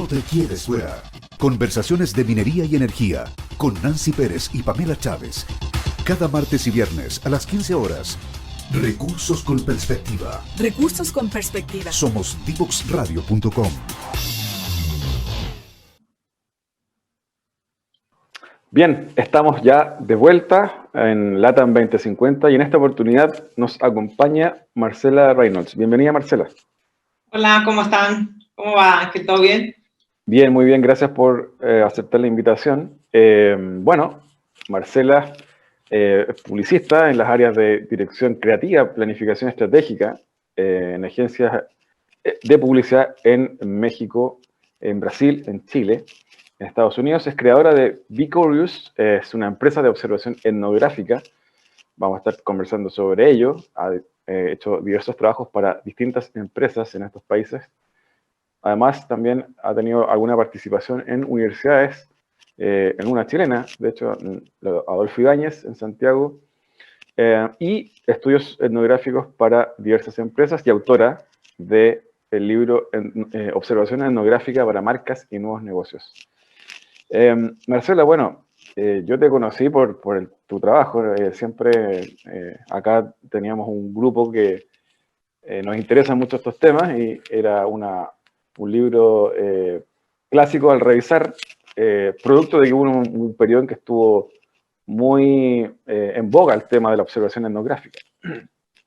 No te quedes fuera. Conversaciones de minería y energía con Nancy Pérez y Pamela Chávez. Cada martes y viernes a las 15 horas. Recursos con perspectiva. Recursos con perspectiva. Somos divoxradio.com. Bien, estamos ya de vuelta en LATAM 2050 y en esta oportunidad nos acompaña Marcela Reynolds. Bienvenida, Marcela. Hola, ¿cómo están? ¿Cómo va? ¿Que todo bien? Bien, muy bien, gracias por aceptar la invitación. Bueno, Marcela es publicista en las áreas de dirección creativa, planificación estratégica, en agencias de publicidad en México, en Brasil, en Chile, en Estados Unidos. Es creadora de Be Curious, es una empresa de observación etnográfica. Vamos a estar conversando sobre ello. Ha hecho diversos trabajos para distintas empresas en estos países. Además, también ha tenido alguna participación en universidades, en una chilena, de hecho, Adolfo Ibáñez, en Santiago, y estudios etnográficos para diversas empresas y autora del libro Observación etnográfica para marcas y nuevos negocios. Marcela, bueno, yo te conocí por tu trabajo. Siempre acá teníamos un grupo que nos interesan mucho estos temas y era un libro clásico al revisar, producto de que hubo un periodo en que estuvo muy en boga el tema de la observación etnográfica.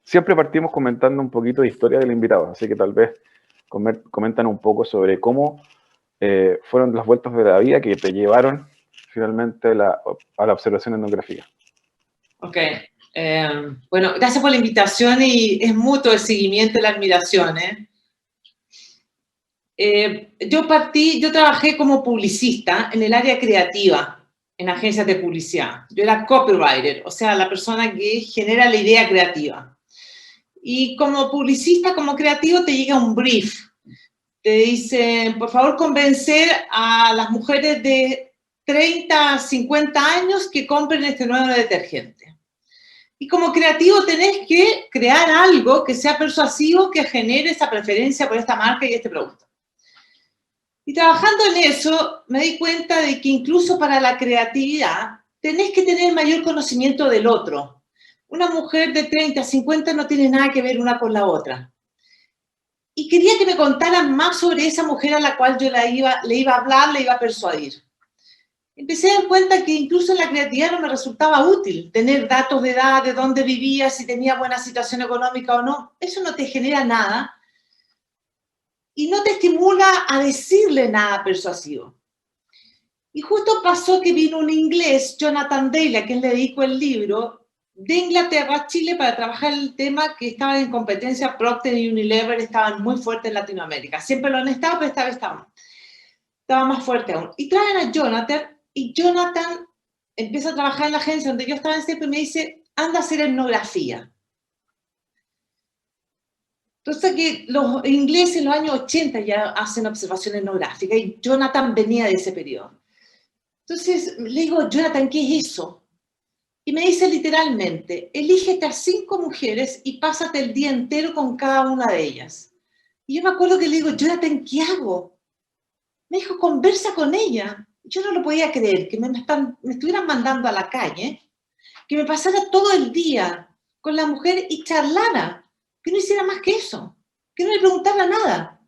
Siempre partimos comentando un poquito de historia del invitado, así que tal vez comentan un poco sobre cómo fueron las vueltas de la vida que te llevaron finalmente a la observación etnográfica. Ok. Bueno, gracias por la invitación y es mutuo el seguimiento y la admiración, Yo trabajé como publicista en el área creativa, en agencias de publicidad. Yo era copywriter, o sea, la persona que genera la idea creativa. Y como publicista, como creativo, te llega un brief. Te dicen, por favor, convencer a las mujeres de 30 a 50 años que compren este nuevo detergente. Y como creativo tenés que crear algo que sea persuasivo, que genere esa preferencia por esta marca y este producto. Y trabajando en eso, me di cuenta de que incluso para la creatividad tenés que tener mayor conocimiento del otro. Una mujer de 30 a 50 no tiene nada que ver una con la otra. Y quería que me contaran más sobre esa mujer a la cual yo le iba a hablar, le iba a persuadir. Empecé a dar cuenta que incluso en la creatividad no me resultaba útil tener datos de edad, de dónde vivía, si tenía buena situación económica o no. Eso no te genera nada y no te estimula a decirle nada persuasivo. Y justo pasó que vino un inglés, Jonathan Daly, a quien le dedico el libro, de Inglaterra a Chile para trabajar el tema que estaban en competencia. Procter y Unilever estaban muy fuertes en Latinoamérica. Siempre lo han estado, pero esta vez estaba más fuerte aún. Y traen a Jonathan, y Jonathan empieza a trabajar en la agencia donde yo estaba siempre y me dice, anda a hacer etnografía. Entonces que los ingleses en los años 80 ya hacen observación etnográfica y Jonathan venía de ese periodo. Entonces le digo, Jonathan, ¿qué es eso? Y me dice literalmente, elígete a 5 mujeres y pásate el día entero con cada una de ellas. Y yo me acuerdo que le digo, Jonathan, ¿qué hago? Me dijo, conversa con ella. Yo no lo podía creer, que me estuvieran mandando a la calle, que me pasara todo el día con la mujer y charlara, que no hiciera más que eso, que no le preguntara nada.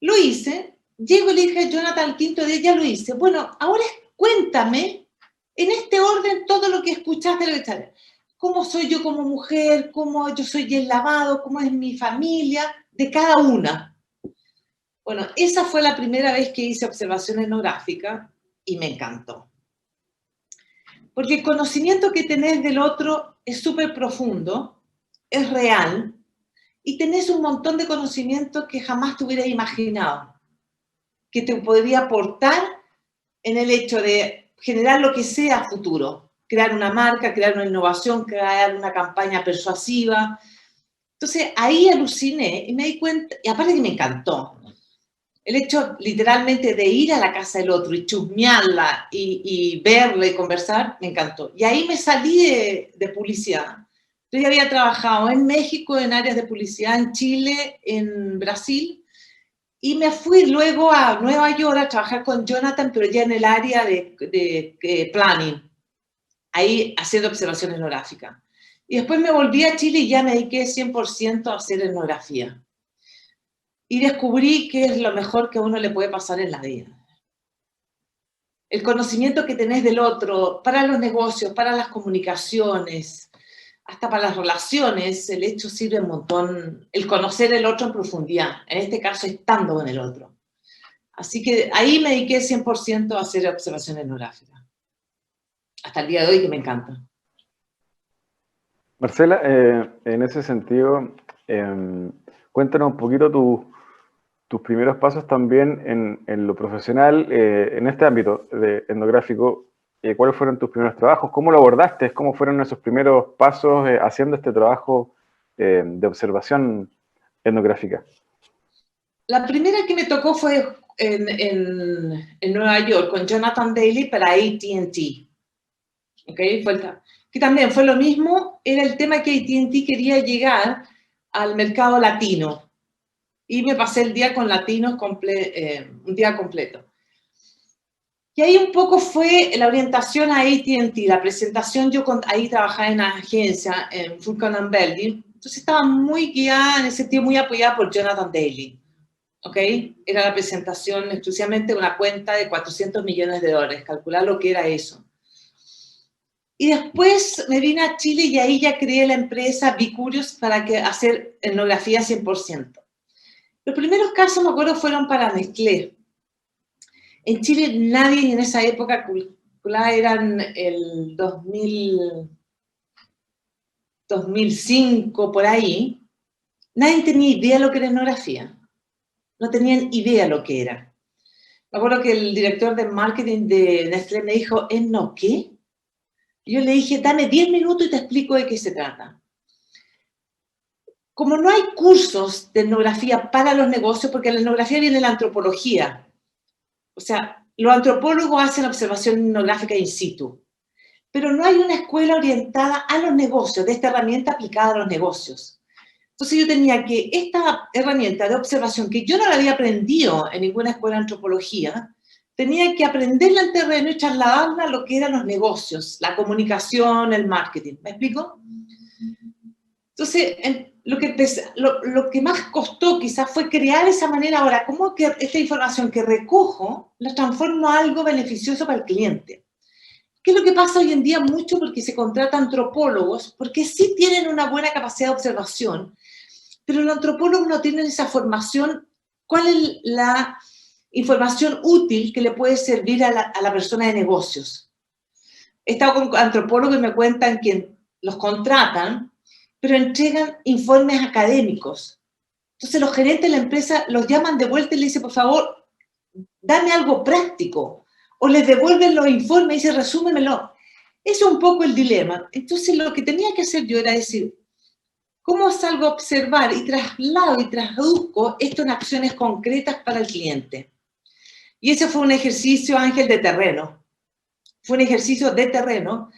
Lo hice, llego y le dije a Jonathan al 5.º día, ya lo hice. Bueno, ahora cuéntame en este orden todo lo que escuchaste, lo que echaste. ¿Cómo soy yo como mujer? ¿Cómo yo soy el lavado? ¿Cómo es mi familia? De cada una. Bueno, esa fue la primera vez que hice observación etnográfica y me encantó. Porque el conocimiento que tenés del otro es súper profundo, es real, y tenés un montón de conocimiento que jamás te hubieras imaginado, que te podría aportar en el hecho de generar lo que sea a futuro, crear una marca, crear una innovación, crear una campaña persuasiva. Entonces ahí aluciné y me di cuenta, y aparte que me encantó, el hecho literalmente de ir a la casa del otro y chusmearla y verla y conversar, me encantó. Y ahí me salí de publicidad. Yo ya había trabajado en México en áreas de publicidad, en Chile, en Brasil, Y me fui luego a Nueva York a trabajar con Jonathan, pero ya en el área de planning, ahí haciendo observación etnográfica. Y después me volví a Chile y ya me dediqué 100% a hacer etnografía. Y descubrí que es lo mejor que a uno le puede pasar en la vida. El conocimiento que tenés del otro, para los negocios, para las comunicaciones, hasta para las relaciones, el hecho sirve un montón, el conocer el otro en profundidad, en este caso estando con el otro. Así que ahí me dediqué 100% a hacer observación etnográfica. Hasta el día de hoy que me encanta. Marcela, en ese sentido, cuéntanos un poquito tus primeros pasos también en lo profesional, en este ámbito etnográfico. ¿Cuáles fueron tus primeros trabajos? ¿Cómo lo abordaste? ¿Cómo fueron esos primeros pasos haciendo este trabajo de observación etnográfica? La primera que me tocó fue en Nueva York con Jonathan Daly para AT&T. ¿Okay? Que también fue lo mismo, era el tema que AT&T quería llegar al mercado latino. Y me pasé el día con latinos, un día completo. Y ahí un poco fue la orientación a AT&T, la presentación, ahí trabajaba en una agencia, en Fulton & Belli, entonces estaba muy guiada, en ese sentido, muy apoyada por Jonathan Daly, ¿ok? Era la presentación exclusivamente de una cuenta de $400 millones, calcular lo que era eso. Y después me vine a Chile y ahí ya creé la empresa Be Curious para hacer etnografía 100%. Los primeros casos, me acuerdo, fueron para Nestlé. En Chile nadie en esa época, eran el 2005, por ahí, nadie tenía idea de lo que era etnografía. No tenían idea lo que era. Me acuerdo que el director de marketing de Nestlé me dijo, ¿no qué? Yo le dije, dame 10 minutos y te explico de qué se trata. Como no hay cursos de etnografía para los negocios, porque la etnografía viene de la antropología, o sea, los antropólogos hacen observación etnográfica in situ, pero no hay una escuela orientada a los negocios, de esta herramienta aplicada a los negocios. Entonces yo tenía que esta herramienta de observación, que yo no la había aprendido en ninguna escuela de antropología, tenía que aprenderla en terreno y trasladarla a lo que eran los negocios, la comunicación, el marketing. ¿Me explico? Entonces, lo que más costó quizás fue crear esa manera. Ahora, ¿cómo que esta información que recojo la transformo a algo beneficioso para el cliente? ¿Qué es lo que pasa hoy en día mucho? Porque se contratan antropólogos, porque sí tienen una buena capacidad de observación, pero los antropólogos no tienen esa formación. ¿Cuál es la información útil que le puede servir a la persona de negocios? He estado con antropólogos y me cuentan que los contratan, pero entregan informes académicos. Entonces los gerentes de la empresa los llaman de vuelta y le dicen, por favor, dame algo práctico. O les devuelven los informes y dicen, resúmemelo. Ese es un poco el dilema. Entonces lo que tenía que hacer yo era decir, ¿cómo salgo a observar y traslado y traduzco esto en acciones concretas para el cliente? Y ese fue un ejercicio, Ángel, de terreno. Fue un ejercicio de terreno,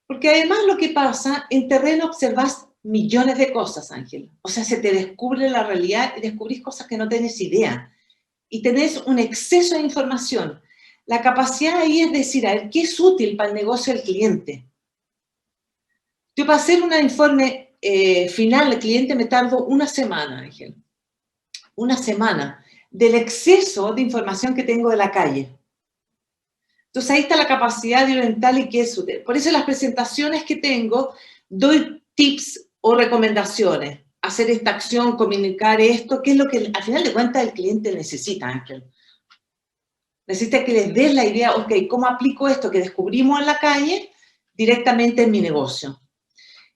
porque además lo que pasa, en terreno observas millones de cosas, Ángel. O sea, se te descubre la realidad y descubrís cosas que no tenés idea. Y tenés un exceso de información. La capacidad ahí es decir, a ver, ¿qué es útil para el negocio del cliente? Yo para hacer un informe final al cliente me tardo una semana, Ángel. Una semana del exceso de información que tengo de la calle. Entonces ahí está la capacidad de orientar y qué es útil. Por eso en las presentaciones que tengo, doy tips o recomendaciones. Hacer esta acción, comunicar esto, qué es lo que al final de cuentas el cliente necesita, Ángel. Necesita que les des la idea, ok, ¿cómo aplico esto que descubrimos en la calle directamente en mi negocio?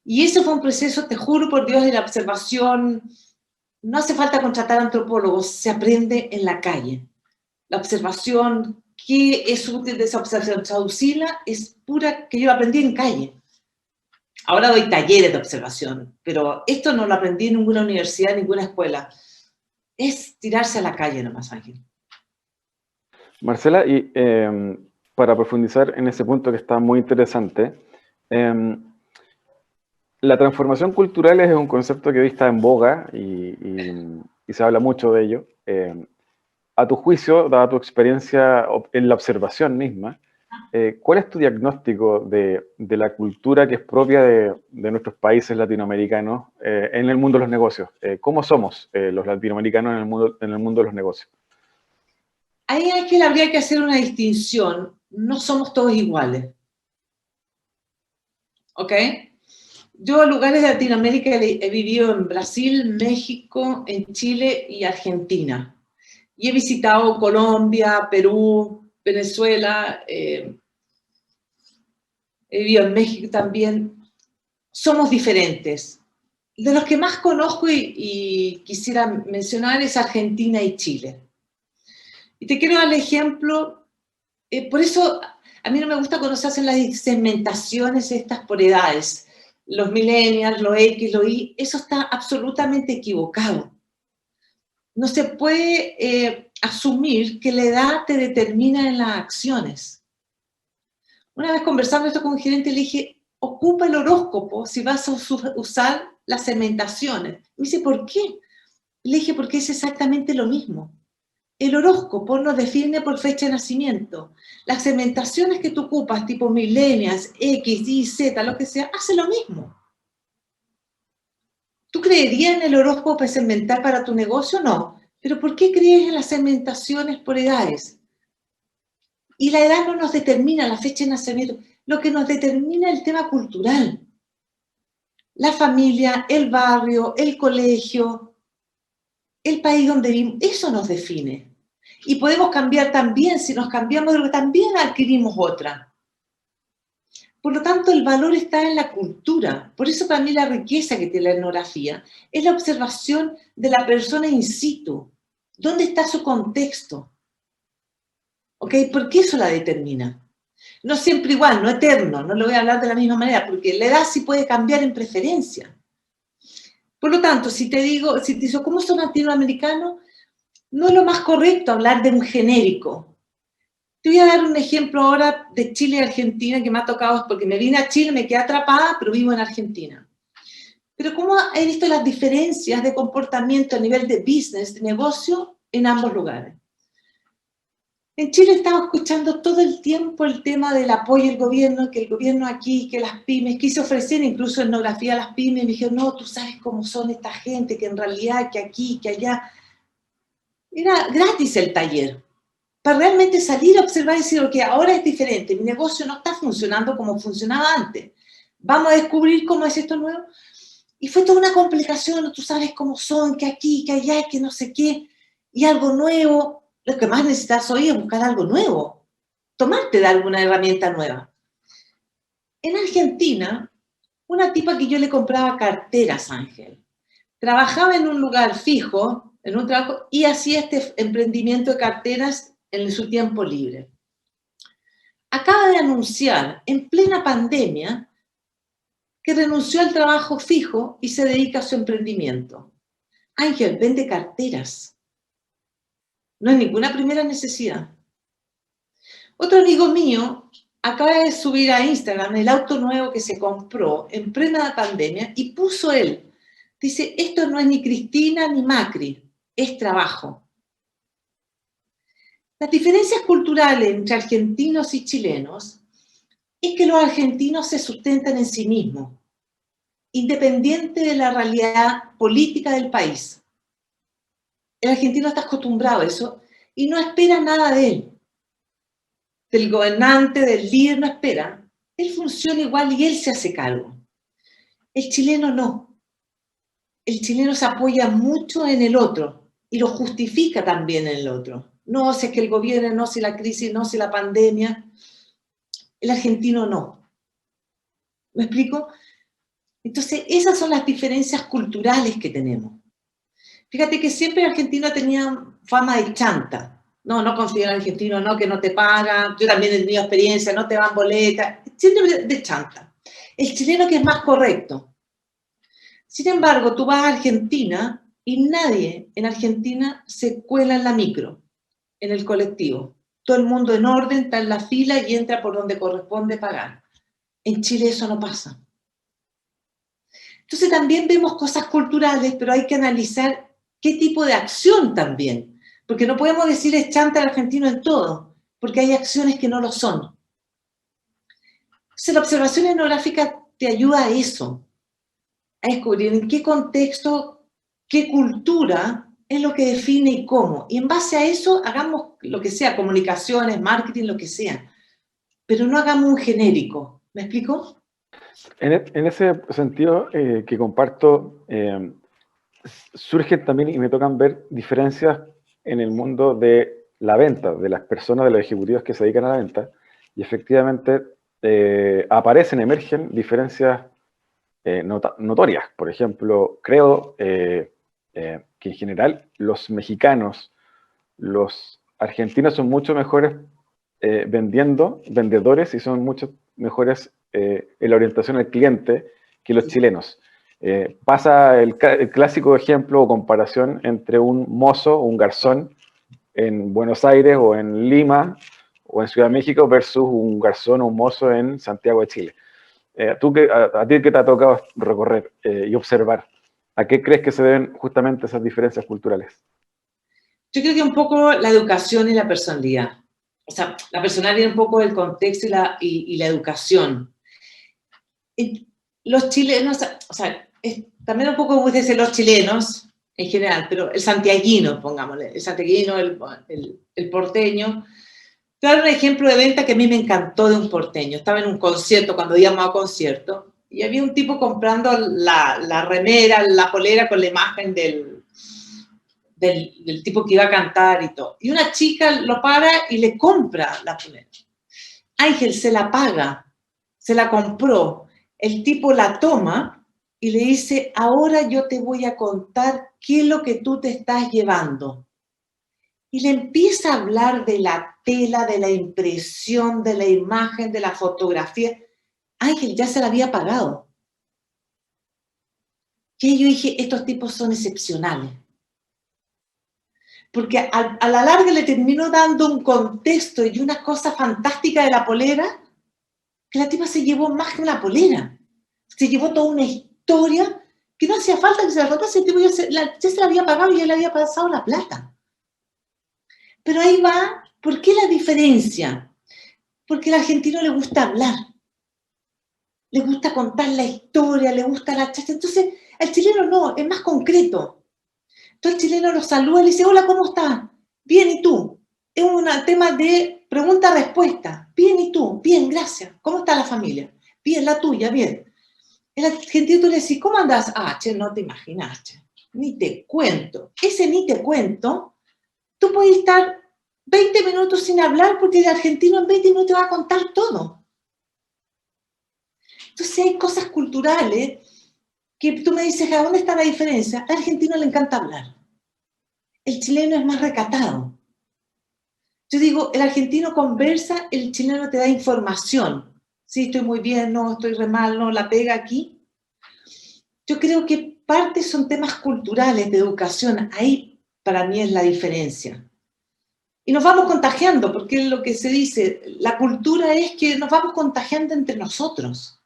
Y eso fue un proceso, te juro por Dios, de la observación. No hace falta contratar antropólogos, se aprende en la calle. La observación, ¿qué es útil de esa observación? Traducirla es pura, que yo aprendí en calle. Ahora doy talleres de observación, pero esto no lo aprendí en ninguna universidad, en ninguna escuela. Es tirarse a la calle nomás, Ángel. Marcela, y para profundizar en ese punto que está muy interesante, la transformación cultural es un concepto que hoy está en boga y se habla mucho de ello. a tu juicio, dada tu experiencia en la observación misma, ¿cuál es tu diagnóstico de la cultura que es propia de nuestros países latinoamericanos en el mundo de los negocios? ¿Cómo somos los latinoamericanos en el mundo de los negocios? Ahí Ángel, habría que hacer una distinción. No somos todos iguales. ¿Ok? Yo en lugares de Latinoamérica he vivido en Brasil, México, en Chile y Argentina. Y he visitado Colombia, Perú, Venezuela, he vivido en México también. Somos diferentes. De los que más conozco y quisiera mencionar es Argentina y Chile. Y te quiero dar el ejemplo, por eso a mí no me gusta cuando se hacen las segmentaciones estas por edades. Los millennials, los X, los Y, eso está absolutamente equivocado. No se puede asumir que la edad te determina en las acciones. Una vez conversando esto con un gerente, le dije, ocupa el horóscopo si vas a usar las segmentaciones. Me dice, ¿por qué? Le dije, porque es exactamente lo mismo. El horóscopo nos define por fecha de nacimiento. Las segmentaciones que tú ocupas, tipo millennials, X, Y, Z, lo que sea, hace lo mismo. ¿Tú creerías en el horóscopo para segmentar para tu negocio? No. ¿Pero por qué crees en las segmentaciones por edades? Y la edad no nos determina la fecha de nacimiento. Lo que nos determina es el tema cultural. La familia, el barrio, el colegio, el país donde vivimos. Eso nos define. Y podemos cambiar también, si nos cambiamos de lo que también adquirimos otra. Por lo tanto, el valor está en la cultura. Por eso para mí la riqueza que tiene la etnografía es la observación de la persona in situ. ¿Dónde está su contexto? ¿Ok? Porque eso la determina. No siempre igual, no eterno, no lo voy a hablar de la misma manera, porque la edad sí puede cambiar en preferencia. Por lo tanto, si te digo, ¿cómo son latinoamericanos? No es lo más correcto hablar de un genérico. Te voy a dar un ejemplo ahora de Chile y Argentina que me ha tocado, porque me vine a Chile, me quedé atrapada, pero vivo en Argentina. Pero ¿cómo he visto las diferencias de comportamiento a nivel de business, de negocio, en ambos lugares? En Chile estamos escuchando todo el tiempo el tema del apoyo del gobierno, que el gobierno aquí, que las pymes, quise ofrecer incluso etnografía a las pymes, y me dijeron, no, tú sabes cómo son esta gente, que en realidad, que aquí, que allá. Era gratis el taller, para realmente salir a observar y decir, ok, ahora es diferente, mi negocio no está funcionando como funcionaba antes. Vamos a descubrir cómo es esto nuevo. Y fue toda una complicación, tú sabes cómo son, que aquí, que allá, que no sé qué, y algo nuevo. Lo que más necesitas hoy es buscar algo nuevo, tomarte de alguna herramienta nueva. En Argentina, una tipa que yo le compraba carteras, Ángel, trabajaba en un lugar fijo, en un trabajo, y hacía este emprendimiento de carteras en su tiempo libre. Acaba de anunciar, en plena pandemia, que renunció al trabajo fijo y se dedica a su emprendimiento. Ángel, vende carteras. No es ninguna primera necesidad. Otro amigo mío acaba de subir a Instagram el auto nuevo que se compró en plena pandemia y puso él, dice, esto no es ni Cristina ni Macri, es trabajo. Las diferencias culturales entre argentinos y chilenos es que los argentinos se sustentan en sí mismos, independiente de la realidad política del país. El argentino está acostumbrado a eso y no espera nada de él. Del gobernante, del líder, no espera. Él funciona igual y él se hace cargo. El chileno no. El chileno se apoya mucho en el otro y lo justifica también en el otro. No, si es que el gobierno, no, si la crisis, no, si la pandemia. El argentino no. ¿Me explico? Entonces, esas son las diferencias culturales que tenemos. Fíjate que siempre el argentino tenía fama de chanta. No, no confío en el argentino, no, que no te pagan. Yo también he tenido experiencia, no te dan boletas. Siempre de chanta. El chileno que es más correcto. Sin embargo, tú vas a Argentina y nadie en Argentina se cuela en la micro, en el colectivo. Todo el mundo en orden, está en la fila y entra por donde corresponde pagar. En Chile eso no pasa. Entonces también vemos cosas culturales, pero hay que analizar qué tipo de acción también. Porque no podemos decir es chanta el argentino en todo, porque hay acciones que no lo son. Entonces, la observación etnográfica te ayuda a eso, a descubrir en qué contexto, qué cultura es lo que define y cómo. Y en base a eso, hagamos lo que sea, comunicaciones, marketing, lo que sea. Pero no hagamos un genérico. ¿Me explico? En ese sentido que comparto, surgen también y me tocan ver diferencias en el mundo de la venta, de las personas, de los ejecutivos que se dedican a la venta, y efectivamente aparecen, emergen diferencias notorias. Por ejemplo, creo que en general los mexicanos, los argentinos son mucho mejores vendedores, y son mucho mejores en la orientación al cliente que los chilenos. Pasa el clásico ejemplo o comparación entre un mozo o un garzón en Buenos Aires o en Lima o en Ciudad de México versus un garzón o un mozo en Santiago de Chile. A ti que te ha tocado recorrer y observar, ¿a qué crees que se deben justamente esas diferencias culturales? Yo creo que un poco la educación y la personalidad. O sea, la personalidad viene un poco del contexto y la educación. Los chilenos, o sea, también un poco como dicen los chilenos en general, pero el santiaguino, pongámosle, el santiaguino, el porteño. Te voy a dar un ejemplo de venta que a mí me encantó de un porteño. Estaba en un concierto, cuando íbamos a concierto, y había un tipo comprando la remera, la polera con la imagen del tipo que iba a cantar y todo. Y una chica lo para y le compra la polera. Ángel se la paga, se la compró. El tipo la toma y le dice, ahora yo te voy a contar qué es lo que tú te estás llevando. Y le empieza a hablar de la tela, de la impresión, de la imagen, de la fotografía. Ángel ya se la había pagado. Que yo dije, estos tipos son excepcionales. Porque a la larga le terminó dando un contexto y una cosa fantástica de la polera, que la tipa se llevó más que una polera. Se llevó toda una historia que no hacía falta que se la rotase. El tipo ya se la había pagado y ya le había pasado la plata. Pero ahí va, ¿por qué la diferencia? Porque al argentino le gusta hablar, le gusta contar la historia, le gusta la chacha. Entonces, al chileno no, es más concreto. Entonces el chileno lo saluda y le dice, hola, ¿cómo estás? Bien, ¿y tú? Es un tema de pregunta-respuesta. Bien, ¿y tú? Bien, gracias. ¿Cómo está la familia? Bien, la tuya, bien. El argentino tú le decís, ¿cómo andás? Ah, che, no te imaginas, che. Ni te cuento. Ese ni te cuento, tú puedes estar 20 minutos sin hablar porque el argentino en 20 minutos te va a contar todo. Entonces hay cosas culturales que tú me dices, ¿a dónde está la diferencia? Al argentino le encanta hablar. El chileno es más recatado. Yo digo, el argentino conversa, el chileno te da información. Sí, estoy muy bien, no, estoy re mal, no, la pega aquí. Yo creo que parte son temas culturales de educación. Ahí para mí es la diferencia. Y nos vamos contagiando, porque es lo que se dice, la cultura es que nos vamos contagiando entre nosotros.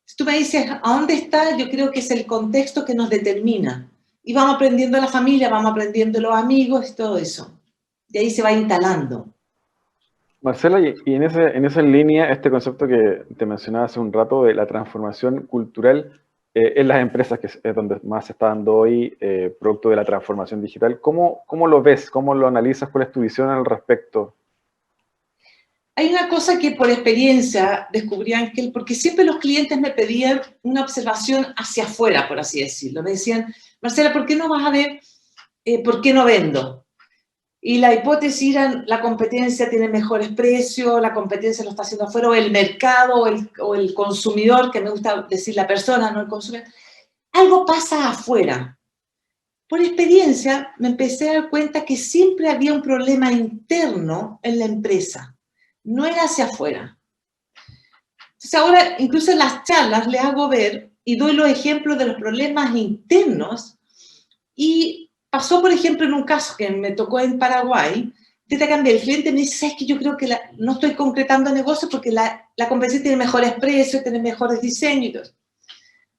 Si tú me dices, ¿a dónde está? Yo creo que es el contexto que nos determina. Y vamos aprendiendo la familia, vamos aprendiendo los amigos y todo eso. Y ahí se va instalando. Marcela, y en esa línea, este concepto que te mencionaba hace un rato de la transformación cultural en las empresas, que es donde más se está dando hoy, producto de la transformación digital, ¿cómo lo ves? ¿Cómo lo analizas? ¿Cuál es tu visión al respecto? Hay una cosa que por experiencia descubrí, Ángel, porque siempre los clientes me pedían una observación hacia afuera, por así decirlo. Me decían, Marcela, ¿por qué no vas a ver por qué no vendo? Y la hipótesis era, la competencia tiene mejores precios, la competencia lo está haciendo afuera, o el mercado, o el consumidor, que me gusta decir la persona, no el consumidor. Algo pasa afuera. Por experiencia me empecé a dar cuenta que siempre había un problema interno en la empresa. No era hacia afuera. Entonces ahora, incluso en las charlas, les hago ver y doy los ejemplos de los problemas internos. Y pasó, por ejemplo, en un caso que me tocó en Paraguay, te cambié, el cliente me dice, ¿sabes qué? Yo creo que no estoy concretando negocios porque la competencia tiene mejores precios, tiene mejores diseños y todo.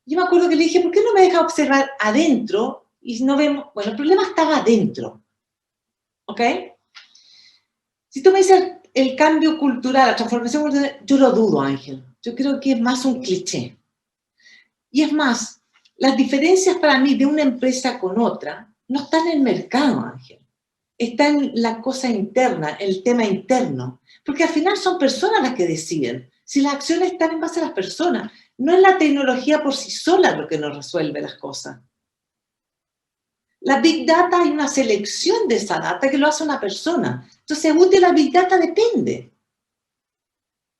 Yo me acuerdo que le dije, ¿por qué no me dejas observar adentro y no vemos, bueno, el problema estaba adentro, ¿ok? Si tú me dices el cambio cultural, la transformación cultural, yo lo dudo, Ángel. Yo creo que es más un cliché. Y es más, las diferencias para mí de una empresa con otra no están en el mercado, Ángel. Está en la cosa interna, el tema interno. Porque al final son personas las que deciden. Si las acciones están en base a las personas, no es la tecnología por sí sola lo que nos resuelve las cosas. La Big Data hay una selección de esa data que lo hace una persona. Entonces, útil la Big Data depende.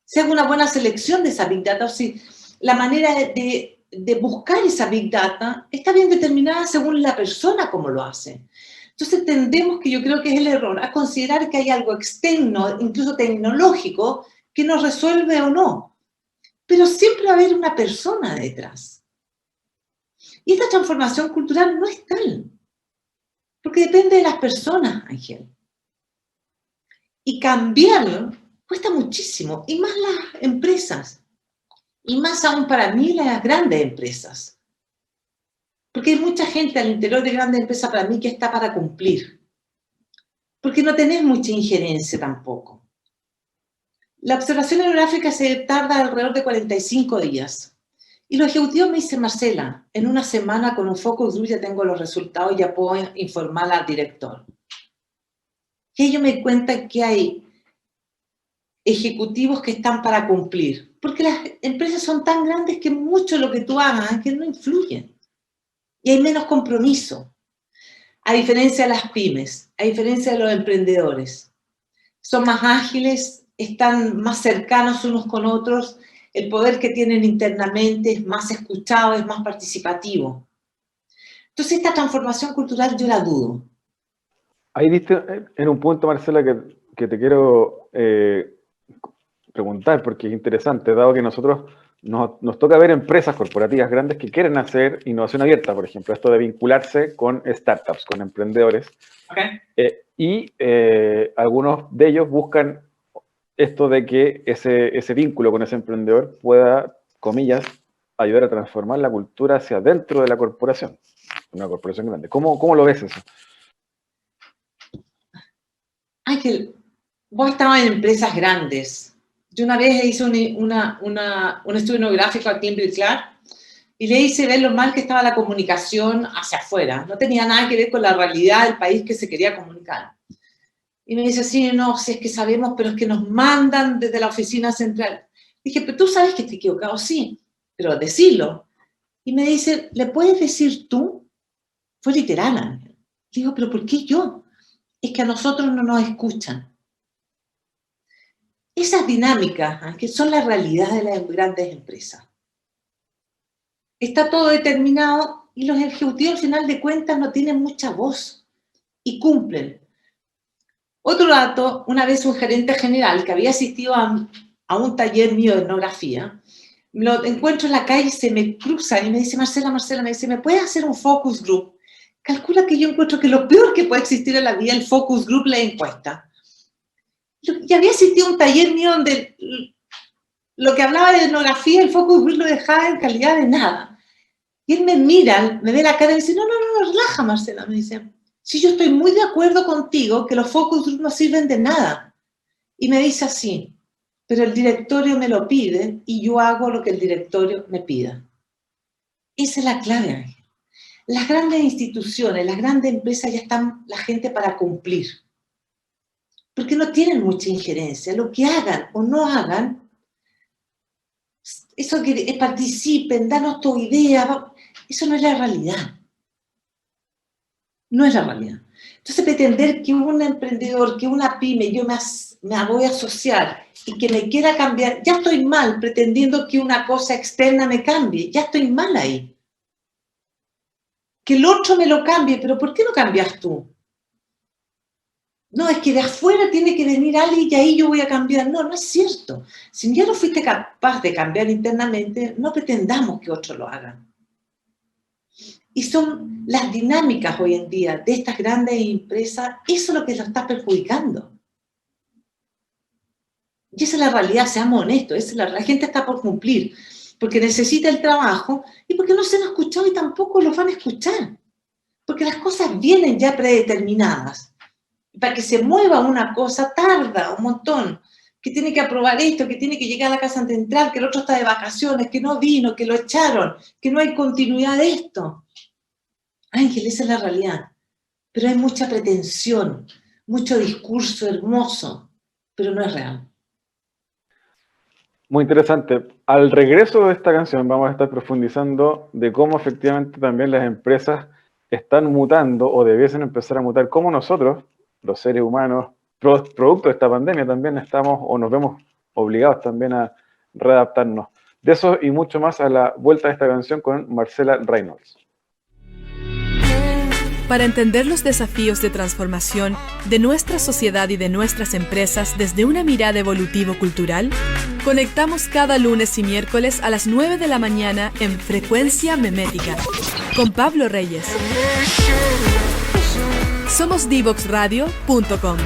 Si hago una buena selección de esa Big Data, o si la manera de buscar esa Big Data está bien determinada según la persona como lo hace. Entonces, tendemos, que yo creo que es el error, a considerar que hay algo externo, incluso tecnológico, que nos resuelve o no. Pero siempre va a haber una persona detrás. Y esta transformación cultural no es tal. Porque depende de las personas, Ángel. Y cambiarlo cuesta muchísimo, y más las empresas, y más aún para mí las grandes empresas. Porque hay mucha gente al interior de grandes empresas para mí que está para cumplir. Porque no tenés mucha injerencia tampoco. La observación etnográfica se tarda alrededor de 45 días. Y los ejecutivos me dicen, Marcela, en una semana con un focus group ya tengo los resultados y ya puedo informar al director. Y ellos me cuentan que hay ejecutivos que están para cumplir. Porque las empresas son tan grandes que mucho de lo que tú hagas que no influyen. Y hay menos compromiso. A diferencia de las pymes, a diferencia de los emprendedores. Son más ágiles, están más cercanos unos con otros, el poder que tienen internamente es más escuchado, es más participativo. Entonces, esta transformación cultural yo la dudo. Ahí viste en un punto, Marcela, que te quiero preguntar, porque es interesante, dado que nosotros nos toca ver empresas corporativas grandes que quieren hacer innovación abierta, por ejemplo, esto de vincularse con startups, con emprendedores. Okay. Algunos de ellos buscan esto de que ese vínculo con ese emprendedor pueda, comillas, ayudar a transformar la cultura hacia dentro de la corporación, una corporación grande. ¿Cómo lo ves eso? Ángel, vos estabas en empresas grandes. Yo una vez hice un estudio etnográfico a Kimberly Clark y le hice ver lo mal que estaba la comunicación hacia afuera. No tenía nada que ver con la realidad del país que se quería comunicar. Y me dice, sí, no, si es que sabemos, pero es que nos mandan desde la oficina central. Dije, pero tú sabes que estoy equivocado, sí, pero decirlo. Y me dice, ¿le puedes decir tú? Fue literal, Ángel. Digo, pero ¿por qué yo? Es que a nosotros no nos escuchan. Esas dinámicas, que son la realidad de las grandes empresas. Está todo determinado y los ejecutivos al final de cuentas no tienen mucha voz y cumplen. Otro dato, una vez un gerente general que había asistido a un taller mío de etnografía, lo encuentro en la calle y se me cruza y me dice, Marcela, me dice, ¿me puedes hacer un focus group? Calcula que yo encuentro que lo peor que puede existir en la vida es el focus group, la encuesta. Ya había asistido a un taller mío donde lo que hablaba de etnografía, el focus group lo dejaba en calidad de nada. Y él me mira, me ve la cara y me dice, no, relaja, Marcela, me dice. Si yo estoy muy de acuerdo contigo que los focus group no sirven de nada. Y me dice así, pero el directorio me lo pide y yo hago lo que el directorio me pida. Esa es la clave, Ángel. Las grandes instituciones, las grandes empresas ya están la gente para cumplir. Porque no tienen mucha injerencia. Lo que hagan o no hagan, eso que participen, danos tu idea, eso no es la realidad. No es la realidad. Entonces, pretender que un emprendedor, que una pyme, yo me voy a asociar y que me quiera cambiar, ya estoy mal pretendiendo que una cosa externa me cambie, ya estoy mal ahí. Que el otro me lo cambie, pero ¿por qué no cambias tú? No, es que de afuera tiene que venir alguien y ahí yo voy a cambiar. No, no es cierto. Si ya no fuiste capaz de cambiar internamente, no pretendamos que otros lo hagan. Y son las dinámicas hoy en día de estas grandes empresas, eso es lo que lo está perjudicando. Y esa es la realidad, seamos honestos, la gente está por cumplir, porque necesita el trabajo y porque no se han escuchado y tampoco los van a escuchar. porque las cosas vienen ya predeterminadas. Para que se mueva una cosa tarda un montón, que tiene que aprobar esto, que tiene que llegar a la casa central, que el otro está de vacaciones, que no vino, que lo echaron, que no hay continuidad de esto. Ángel, esa es la realidad. Pero hay mucha pretensión, mucho discurso hermoso, pero no es real. Muy interesante. Al regreso de esta canción vamos a estar profundizando de cómo efectivamente también las empresas están mutando o debiesen empezar a mutar, cómo nosotros, los seres humanos, producto de esta pandemia, también estamos o nos vemos obligados también a readaptarnos. De eso y mucho más a la vuelta de esta canción con Marcela Reynolds. Para entender los desafíos de transformación de nuestra sociedad y de nuestras empresas desde una mirada evolutivo-cultural, conectamos cada lunes y miércoles a las 9 de la mañana en Frecuencia Memética con Pablo Reyes. Somos Divoxradio.com.